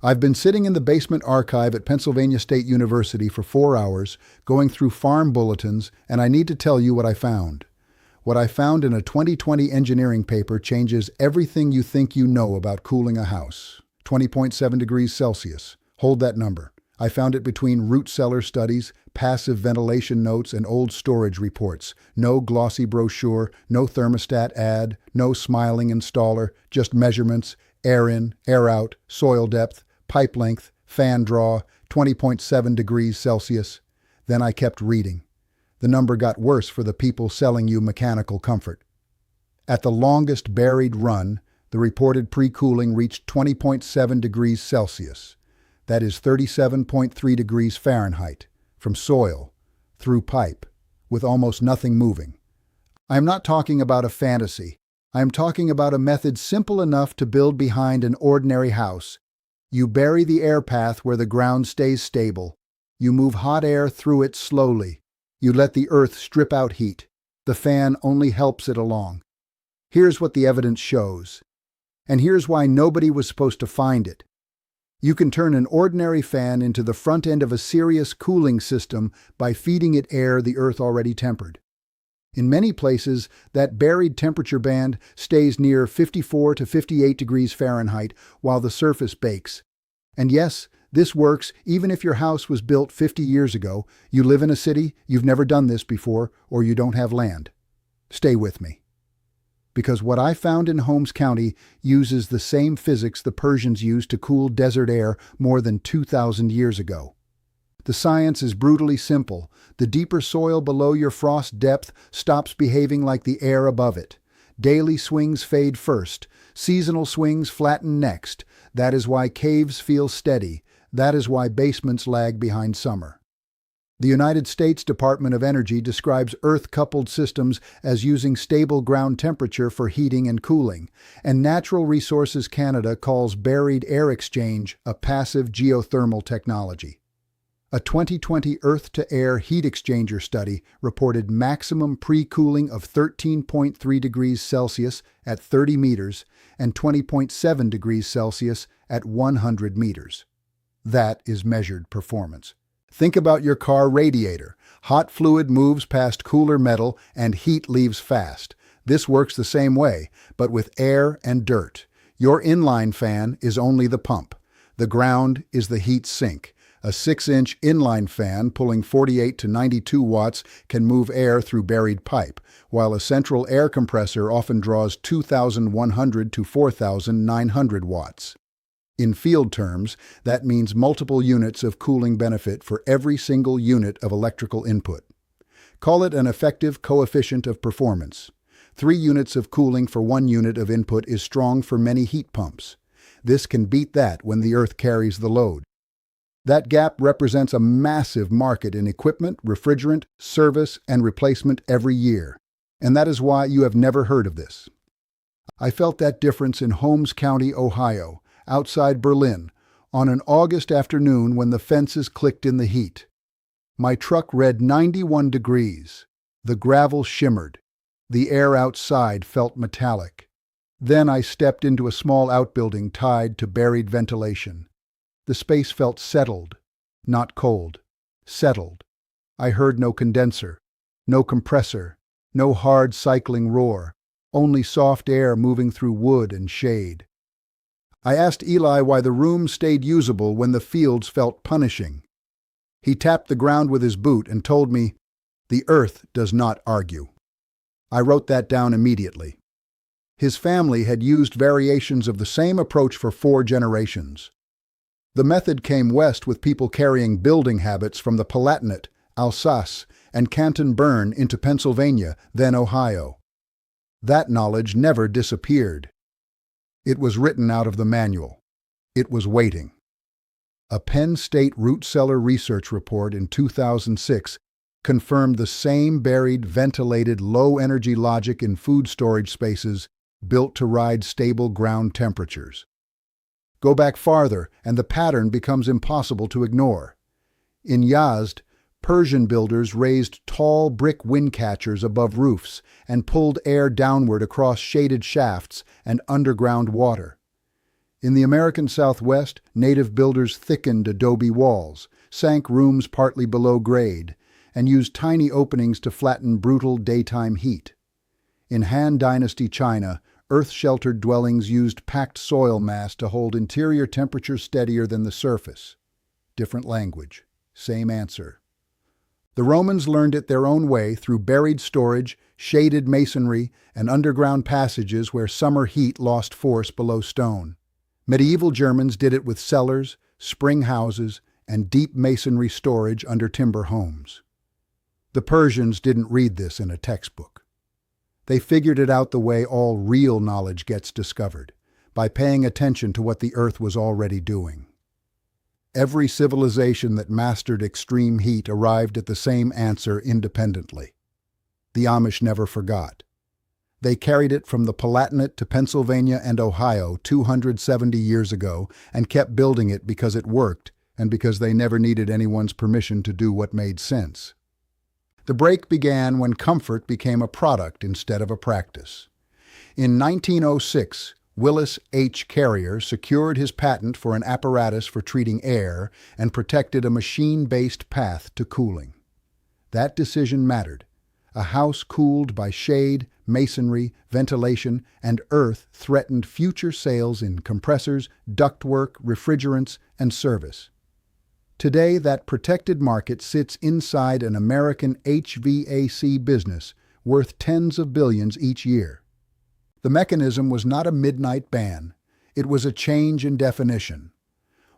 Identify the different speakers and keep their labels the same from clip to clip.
Speaker 1: I've been sitting in the basement archive at Pennsylvania State University for 4 hours, going through farm bulletins, and I need to tell you what I found. What I found in a 2020 engineering paper changes everything you think you know about cooling a house. 20.7 degrees Celsius. Hold that number. I found it between root cellar studies, passive ventilation notes, and old storage reports. No glossy brochure, no thermostat ad, no smiling installer, just measurements, air in, air out, soil depth, pipe length, fan draw, 20.7 degrees Celsius. Then I kept reading. The number got worse for the people selling you mechanical comfort. At the longest buried run, the reported pre-cooling reached 20.7 degrees Celsius. That is 37.3 degrees Fahrenheit, from soil, through pipe, with almost nothing moving. I am not talking about a fantasy. I am talking about a method simple enough to build behind an ordinary house. You bury the air path where the ground stays stable. You move hot air through it slowly. You let the earth strip out heat. The fan only helps it along. Here's what the evidence shows. And here's why nobody was supposed to find it. You can turn an ordinary fan into the front end of a serious cooling system by feeding it air the earth already tempered. In many places, that buried temperature band stays near 54 to 58 degrees Fahrenheit while the surface bakes. And yes, this works even if your house was built 50 years ago, you live in a city, you've never done this before, or you don't have land. Stay with me. Because what I found in Holmes County uses the same physics the Persians used to cool desert air more than 2,000 years ago. The science is brutally simple. The deeper soil below your frost depth stops behaving like the air above it. Daily swings fade first. Seasonal swings flatten next. That is why caves feel steady. That is why basements lag behind summer. The United States Department of Energy describes Earth-coupled systems as using stable ground temperature for heating and cooling, and Natural Resources Canada calls buried air exchange a passive geothermal technology. A 2020 Earth-to-Air heat exchanger study reported maximum pre-cooling of 13.3 degrees Celsius at 30 meters and 20.7 degrees Celsius at 100 meters. That is measured performance. Think about your car radiator. Hot fluid moves past cooler metal and heat leaves fast. This works the same way, but with air and dirt. Your inline fan is only the pump. The ground is the heat sink. A 6-inch inline fan pulling 48 to 92 watts can move air through buried pipe, while a central air compressor often draws 2,100 to 4,900 watts. In field terms, that means multiple units of cooling benefit for every single unit of electrical input. Call it an effective coefficient of performance. 3 units of cooling for 1 unit of input is strong for many heat pumps. This can beat that when the earth carries the load. That gap represents a massive market in equipment, refrigerant, service, and replacement every year. And that is why you have never heard of this. I felt that difference in Holmes County, Ohio, outside Berlin, on an August afternoon when the fences clicked in the heat. My truck read 91 degrees. The gravel shimmered. The air outside felt metallic. Then I stepped into a small outbuilding tied to buried ventilation. The space felt settled, not cold. Settled. I heard no condenser, no compressor, no hard cycling roar, only soft air moving through wood and shade. I asked Eli why the room stayed usable when the fields felt punishing. He tapped the ground with his boot and told me, "The earth does not argue." I wrote that down immediately. His family had used variations of the same approach for 4 generations. The method came west with people carrying building habits from the Palatinate, Alsace, and Canton Bern into Pennsylvania, then Ohio. That knowledge never disappeared. It was written out of the manual. It was waiting. A Penn State root cellar research report in 2006 confirmed the same buried, ventilated, low-energy logic in food storage spaces built to ride stable ground temperatures. Go back farther, and the pattern becomes impossible to ignore. In Yazd, Persian builders raised tall brick wind catchers above roofs and pulled air downward across shaded shafts and underground water. In the American Southwest, native builders thickened adobe walls, sank rooms partly below grade, and used tiny openings to flatten brutal daytime heat. In Han Dynasty China, earth-sheltered dwellings used packed soil mass to hold interior temperature steadier than the surface. Different language, same answer. The Romans learned it their own way through buried storage, shaded masonry, and underground passages where summer heat lost force below stone. Medieval Germans did it with cellars, spring houses, and deep masonry storage under timber homes. The Persians didn't read this in a textbook. They figured it out the way all real knowledge gets discovered, by paying attention to what the earth was already doing. Every civilization that mastered extreme heat arrived at the same answer independently. The Amish never forgot. They carried it from the Palatinate to Pennsylvania and Ohio 270 years ago and kept building it because it worked and because they never needed anyone's permission to do what made sense. The break began when comfort became a product instead of a practice. In 1906, Willis H. Carrier secured his patent for an apparatus for treating air and protected a machine-based path to cooling. That decision mattered. A house cooled by shade, masonry, ventilation, and earth threatened future sales in compressors, ductwork, refrigerants, and service. Today, that protected market sits inside an American HVAC business worth tens of billions each year. The mechanism was not a midnight ban. It was a change in definition.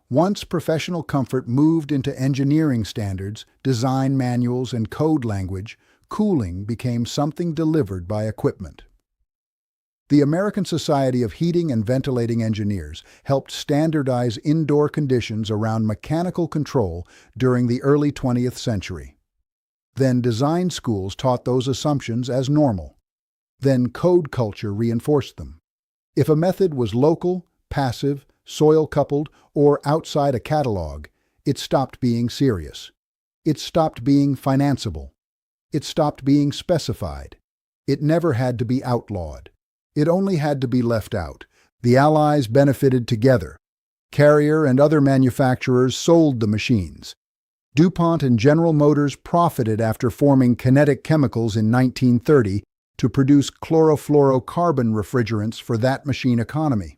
Speaker 1: Once professional comfort moved into engineering standards, design manuals, and code language, cooling became something delivered by equipment. The American Society of Heating and Ventilating Engineers helped standardize indoor conditions around mechanical control during the early 20th century. Then design schools taught those assumptions as normal. Then code culture reinforced them. If a method was local, passive, soil-coupled, or outside a catalog, it stopped being serious. It stopped being financeable. It stopped being specified. It never had to be outlawed. It only had to be left out. The Allies benefited together. Carrier and other manufacturers sold the machines. DuPont and General Motors profited after forming kinetic chemicals in 1930 to produce chlorofluorocarbon refrigerants for that machine economy.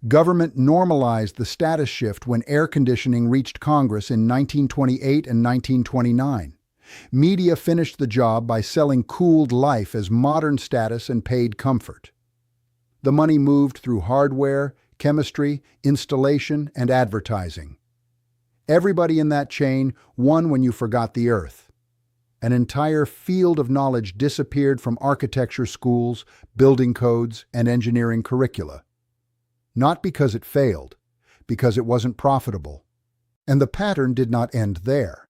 Speaker 1: Government normalized the status shift when air conditioning reached Congress in 1928 and 1929. Media finished the job by selling cooled life as modern status and paid comfort. The money moved through hardware, chemistry, installation, and advertising. Everybody in that chain won when you forgot the earth. An entire field of knowledge disappeared from architecture schools, building codes, and engineering curricula. Not because it failed, because it wasn't profitable. And the pattern did not end there.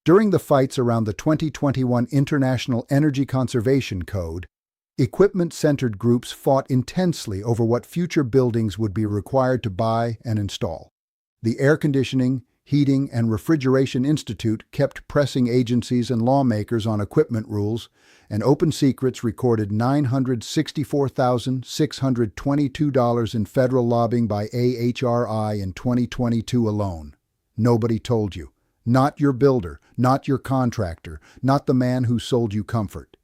Speaker 1: During the fights around the 2021 International Energy Conservation Code, equipment-centered groups fought intensely over what future buildings would be required to buy and install. The Air Conditioning, Heating, and Refrigeration Institute kept pressing agencies and lawmakers on equipment rules, and Open Secrets recorded $964,622 in federal lobbying by AHRI in 2022 alone. Nobody told you. Not your builder, not your contractor, not the man who sold you comfort.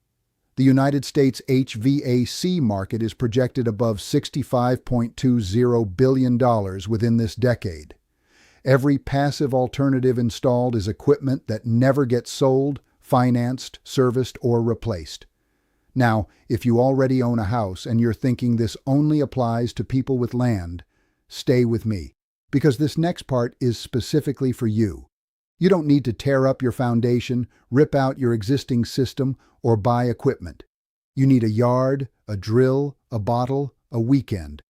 Speaker 1: The United States HVAC market is projected above $65.20 billion within this decade. Every passive alternative installed is equipment that never gets sold, financed, serviced, or replaced. Now, if you already own a house and you're thinking this only applies to people with land, stay with me, because this next part is specifically for you. You don't need to tear up your foundation, rip out your existing system, or buy equipment. You need a yard, a drill, a bottle, a weekend.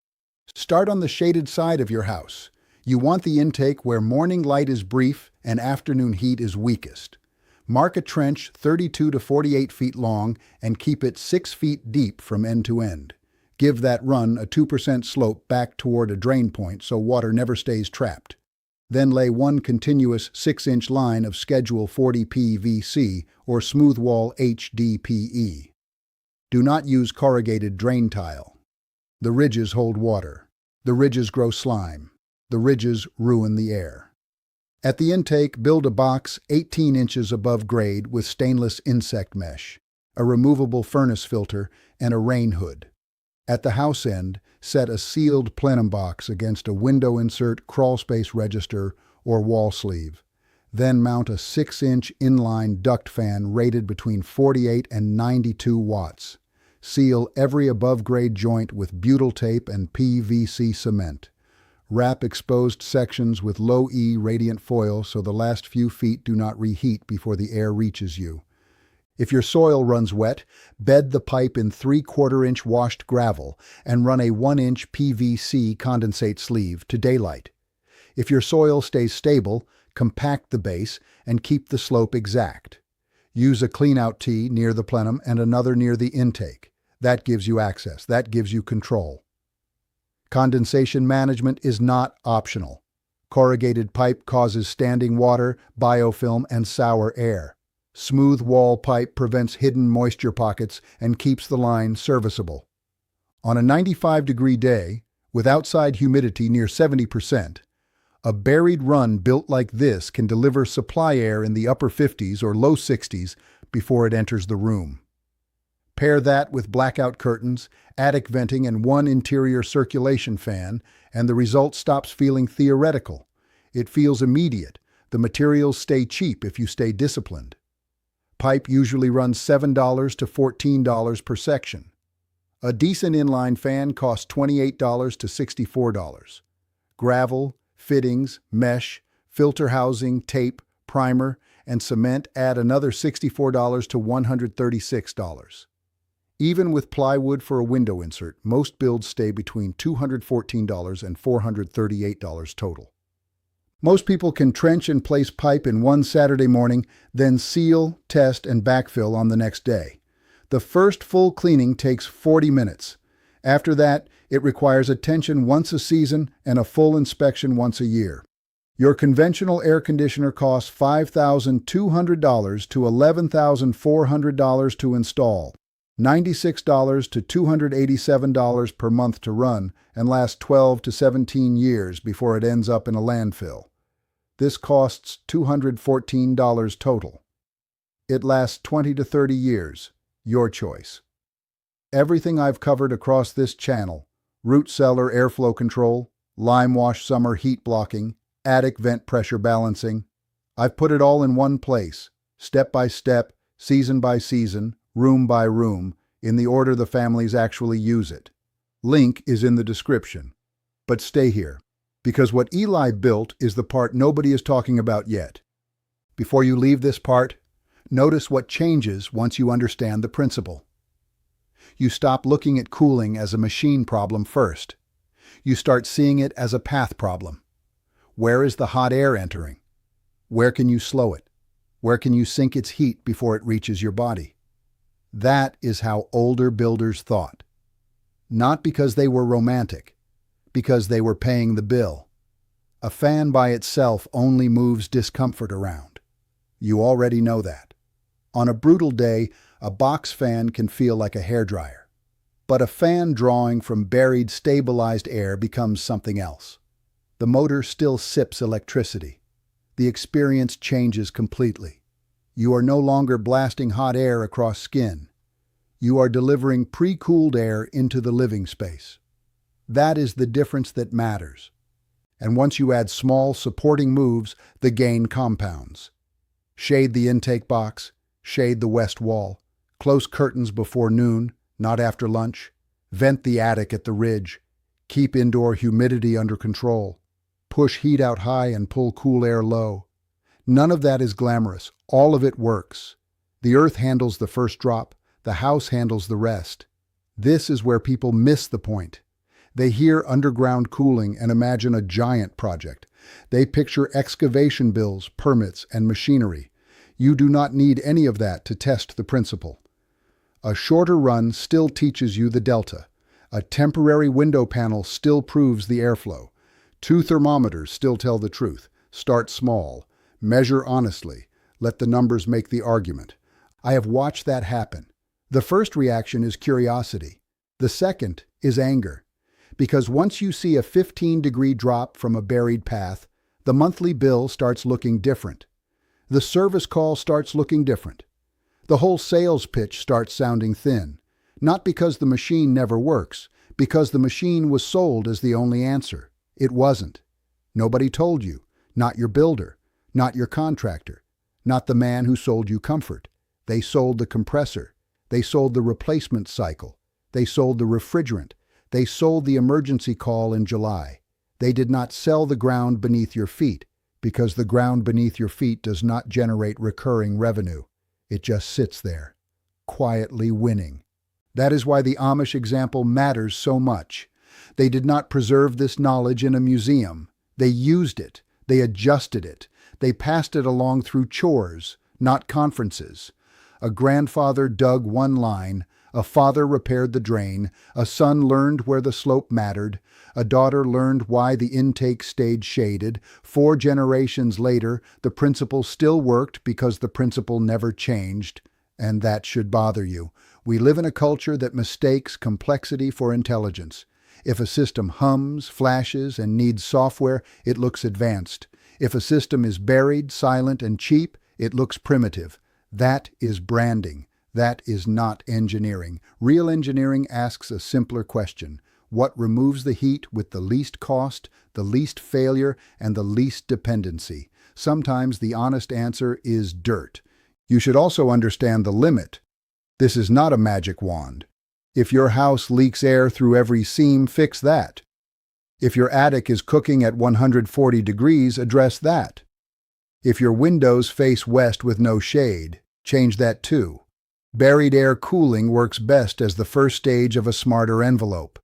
Speaker 1: Start on the shaded side of your house. You want the intake where morning light is brief and afternoon heat is weakest. Mark a trench 32 to 48 feet long and keep it 6 feet deep from end to end. Give that run a 2% slope back toward a drain point so water never stays trapped. Then lay one continuous 6-inch line of Schedule 40 PVC or smooth wall HDPE. Do not use corrugated drain tile. The ridges hold water. The ridges grow slime. The ridges ruin the air. At the intake, build a box 18 inches above grade with stainless insect mesh, a removable furnace filter, and a rain hood. At the house end, set a sealed plenum box against a window insert, crawlspace register, or wall sleeve. Then mount a 6-inch inline duct fan rated between 48 and 92 watts. Seal every above-grade joint with butyl tape and PVC cement. Wrap exposed sections with low-E radiant foil so the last few feet do not reheat before the air reaches you. If your soil runs wet, bed the pipe in 3/4-inch washed gravel and run a 1-inch PVC condensate sleeve to daylight. If your soil stays stable, compact the base and keep the slope exact. Use a cleanout tee near the plenum and another near the intake. That gives you access. That gives you control. Condensation management is not optional. Corrugated pipe causes standing water, biofilm, and sour air. Smooth wall pipe prevents hidden moisture pockets and keeps the line serviceable. On a 95-degree day, with outside humidity near 70%, a buried run built like this can deliver supply air in the upper 50s or low 60s before it enters the room. Pair that with blackout curtains, attic venting, and one interior circulation fan, and the result stops feeling theoretical. It feels immediate. The materials stay cheap if you stay disciplined. Pipe usually runs $7 to $14 per section. A decent inline fan costs $28 to $64. Gravel, fittings, mesh, filter housing, tape, primer, and cement add another $64 to $136. Even with plywood for a window insert, most builds stay between $214 and $438 total. Most people can trench and place pipe in one Saturday morning, then seal, test, and backfill on the next day. The first full cleaning takes 40 minutes. After that, it requires attention once a season and a full inspection once a year. Your conventional air conditioner costs $5,200 to $11,400 to install, $96 to $287 per month to run, and lasts 12 to 17 years before it ends up in a landfill. This costs $214 total. It lasts 20 to 30 years. Your choice. Everything I've covered across this channel, root cellar airflow control, lime wash summer heat blocking, attic vent pressure balancing, I've put it all in one place, step by step, season by season, room by room, in the order the families actually use it. Link is in the description. But stay here, because what Eli built is the part nobody is talking about yet. Before you leave this part, notice what changes once you understand the principle. You stop looking at cooling as a machine problem first. You start seeing it as a path problem. Where is the hot air entering? Where can you slow it? Where can you sink its heat before it reaches your body? That is how older builders thought. Not because they were romantic, because they were paying the bill. A fan by itself only moves discomfort around. You already know that. On a brutal day, a box fan can feel like a hairdryer. But a fan drawing from buried, stabilized air becomes something else. The motor still sips electricity. The experience changes completely. You are no longer blasting hot air across skin. You are delivering pre-cooled air into the living space. That is the difference that matters. And once you add small, supporting moves, the gain compounds. Shade the intake box, shade the west wall, close curtains before noon, not after lunch, vent the attic at the ridge, keep indoor humidity under control, push heat out high and pull cool air low. None of that is glamorous. All of it works. The earth handles the first drop. The house handles the rest. This is where people miss the point. They hear underground cooling and imagine a giant project. They picture excavation bills, permits, and machinery. You do not need any of that to test the principle. A shorter run still teaches you the delta. A temporary window panel still proves the airflow. 2 thermometers still tell the truth. Start small. Measure honestly. Let the numbers make the argument. I have watched that happen. The first reaction is curiosity. The second is anger. Because once you see a 15-degree drop from a buried path, the monthly bill starts looking different. The service call starts looking different. The whole sales pitch starts sounding thin. Not because the machine never works, because the machine was sold as the only answer. It wasn't. Nobody told you. Not your builder. Not your contractor. Not the man who sold you comfort. They sold the compressor. They sold the replacement cycle. They sold the refrigerant. They sold the emergency call in July. They did not sell the ground beneath your feet, because the ground beneath your feet does not generate recurring revenue. It just sits there, quietly winning. That is why the Amish example matters so much. They did not preserve this knowledge in a museum. They used it. They adjusted it. They passed it along through chores, not conferences. A grandfather dug one line. A father repaired the drain. A son learned where the slope mattered. A daughter learned why the intake stayed shaded. 4 generations later, the principle still worked because the principle never changed. And that should bother you. We live in a culture that mistakes complexity for intelligence. If a system hums, flashes, and needs software, it looks advanced. If a system is buried, silent, and cheap, it looks primitive. That is branding. That is not engineering. Real engineering asks a simpler question. What removes the heat with the least cost, the least failure, and the least dependency? Sometimes the honest answer is dirt. You should also understand the limit. This is not a magic wand. If your house leaks air through every seam, fix that. If your attic is cooking at 140 degrees, address that. If your windows face west with no shade, change that too. Buried air cooling works best as the first stage of a smarter envelope.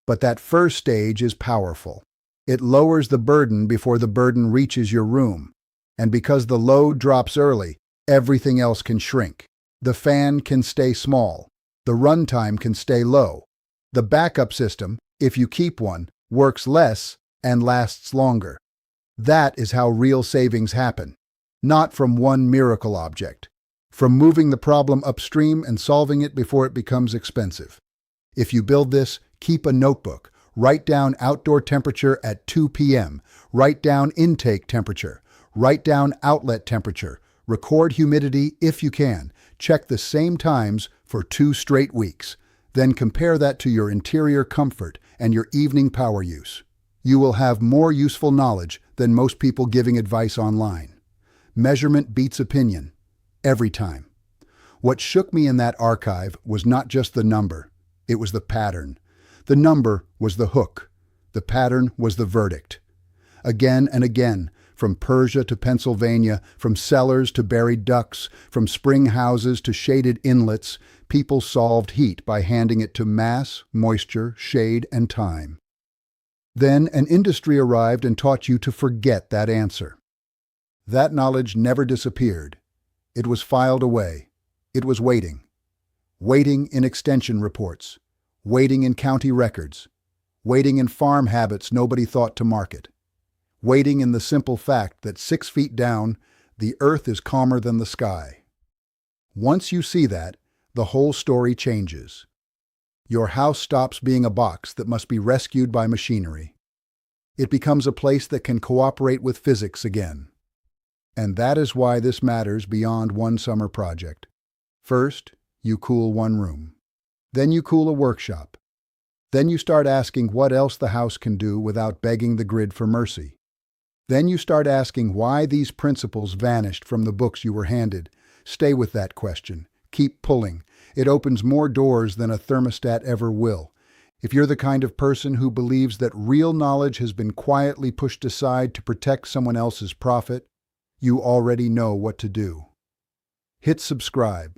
Speaker 1: But that first stage is powerful. It lowers the burden before the burden reaches your room. And because the load drops early, everything else can shrink. The fan can stay small. The runtime can stay low. The backup system, if you keep one, works less and lasts longer. That is how real savings happen. Not from one miracle object. From moving the problem upstream and solving it before it becomes expensive. If you build this, keep a notebook. Write down outdoor temperature at 2 p.m. Write down intake temperature. Write down outlet temperature. Record humidity if you can. Check the same times for 2 straight weeks. Then compare that to your interior comfort and your evening power use. You will have more useful knowledge than most people giving advice online. Measurement beats opinion. Every time. What shook me in that archive was not just the number, it was the pattern. The number was the hook. The pattern was the verdict. Again and again, from Persia to Pennsylvania, from cellars to buried ducts, from spring houses to shaded inlets, people solved heat by handing it to mass, moisture, shade, and time. Then an industry arrived and taught you to forget that answer. That knowledge never disappeared. It was filed away. It was waiting. Waiting in extension reports. Waiting in county records. Waiting in farm habits nobody thought to market. Waiting in the simple fact that 6 feet down, the earth is calmer than the sky. Once you see that, the whole story changes. Your house stops being a box that must be rescued by machinery. It becomes a place that can cooperate with physics again. And that is why this matters beyond one summer project. First, you cool one room. Then you cool a workshop. Then you start asking what else the house can do without begging the grid for mercy. Then you start asking why these principles vanished from the books you were handed. Stay with that question. Keep pulling. It opens more doors than a thermostat ever will. If you're the kind of person who believes that real knowledge has been quietly pushed aside to protect someone else's profit, you already know what to do. Hit subscribe.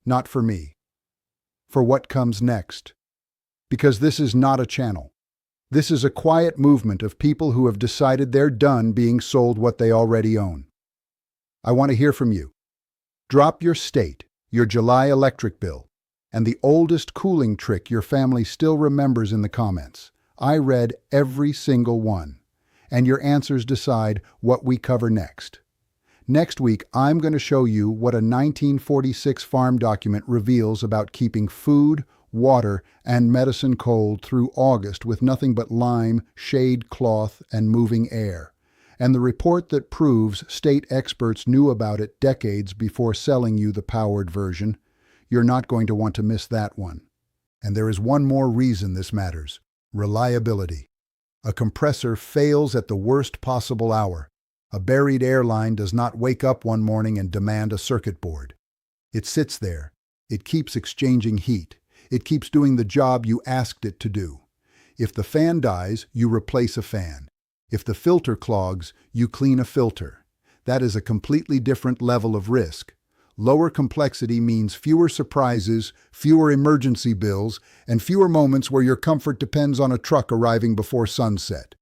Speaker 1: Not for me. For what comes next. Because this is not a channel. This is a quiet movement of people who have decided they're done being sold what they already own. I want to hear from you. Drop your state, your July electric bill, and the oldest cooling trick your family still remembers in the comments. I read every single one, and your answers decide what we cover next. Next week, I'm going to show you what a 1946 farm document reveals about keeping food, water, and medicine cold through August with nothing but lime, shade cloth, and moving air. And the report that proves state experts knew about it decades before selling you the powered version. You're not going to want to miss that one. And there is one more reason this matters: reliability. A compressor fails at the worst possible hour. A buried airline does not wake up one morning and demand a circuit board. It sits there. It keeps exchanging heat. It keeps doing the job you asked it to do. If the fan dies, you replace a fan. If the filter clogs, you clean a filter. That is a completely different level of risk. Lower complexity means fewer surprises, fewer emergency bills, and fewer moments where your comfort depends on a truck arriving before sunset.